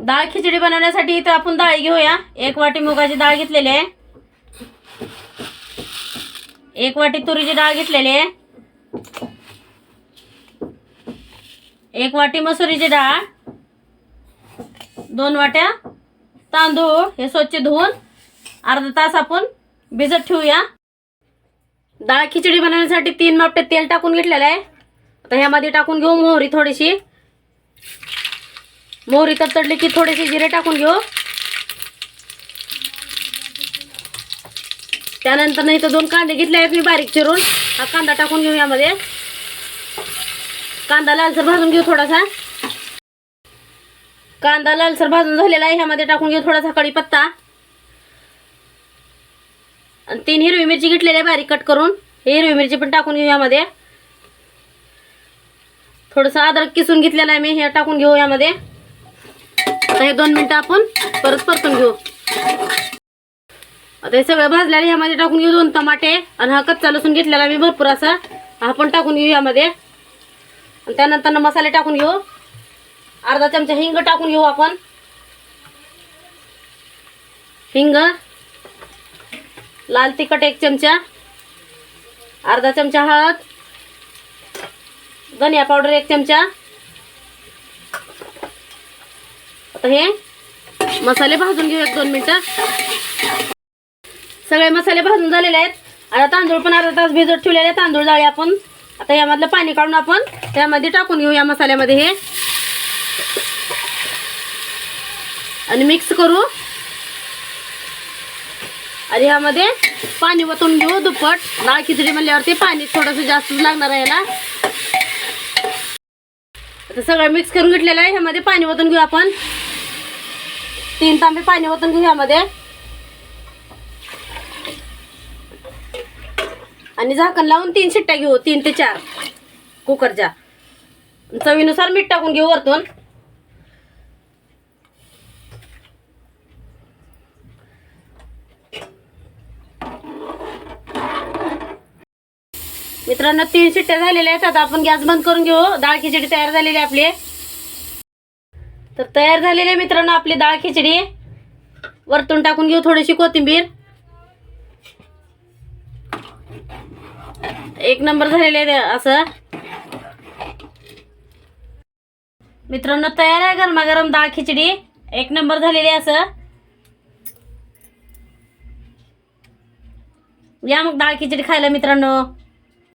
डाळ खिचडी बनवण्यासाठी इथं आपण डाळ घेऊया। 1 वाटी मुगाची डाळ घेतलेली आहे, 1 वाटी तुरीची डाळ घेतलेली आहे, 1 वाटी मसुरीची डाळ, 2 वाट्या तांदूळ हे स्वच्छ धुवून अर्धा तास आपण भिजत ठेवूया। डाळ खिचडी बनवण्यासाठी 3 मापटे तेल टाकून घेतलेलं आहे। आता ह्यामध्ये टाकून घेऊ मोहरी थोडीशी, मोहरी तडतडली की थोडेसे जिरे टाकून घेऊ। त्यानंतर इथं 2 कांदे घेतले आहेत मी बारीक चिरून, हा कांदा टाकून घेऊ यामध्ये। कांदा लालसर भाजून घेऊ थोडासा, कांदा लालसर भाजून झालेला आहे। ह्यामध्ये टाकून घेऊ थोडासा कढीपत्ता आणि 3 हिरवी मिरची घेतलेली आहे बारीक कट करून, हे हिरवी मिरची पण टाकून घेऊ यामध्ये। थोडंसं अद्रक किसून घेतलेलं आहे मी, हे टाकून घेऊ यामध्ये। आता हे 2 मिनिटं आपण परत परतून घेऊ। आता हे सगळं भाजलेलं ह्यामध्ये टाकून घेऊ 2 टमाटे आणि हा कच्चा लसूण घेतलेला मी भरपूर असा, हा पण टाकून घेऊ यामध्ये। आणि त्यानंतर मसाले टाकून घेऊ, अर्धा चमचा हिंग टाकून घेऊ आपण, हिंग, लाल तिखट 1 चमचा, अर्धा चमचा हळद, धनिया पावडर 1 चमचा। आता हे मसाले भाजून घेऊ 1-2 मिनिटं। सगळे मसाले भाजून झालेले आहेत। आता तांदूळ पण अर्धा तास भिजत ठेवलेले तांदूळ डाळी आपण आता यामधलं पाणी काढून आपण त्यामध्ये टाकून घेऊ या मसाल्यामध्ये हे, आणि मिक्स करू। आणि यामध्ये पाणी ओतून घेऊ दुप्पट, डाळ खिचडी म्हणल्यावरती पाणी थोडंसं जास्त लागणार आहे याला। आता सगळं मिक्स करून घेतलेलं आहे, ह्यामध्ये पाणी ओतून घेऊ आपण, 3 तांबे पाणी ओतून घेऊ यामध्ये आणि झाकण लावून 3 शिट्ट्या घेऊ, 3 ते 4 कुकरच्या। चवीनुसार मीठ टाकून घेऊ वरतून। मित्रांनो 3 शिट्ट्या झालेल्या आहेत। आता आपण गॅस बंद करून घेऊ। डाळ खिचडी तयार झालेली आहे आपली। तर तयार झालेली आहे मित्रांनो आपली डाळ खिचडी। वरतून टाकून घेऊ थोडीशी कोथिंबीर, 1 नंबर झालेले आहे असं। मित्रांनो तयार आहे गरमागरम डाळ खिचडी, 1 नंबर झालेली आहे असं। या मग डाळ खिचडी खायला मित्रांनो।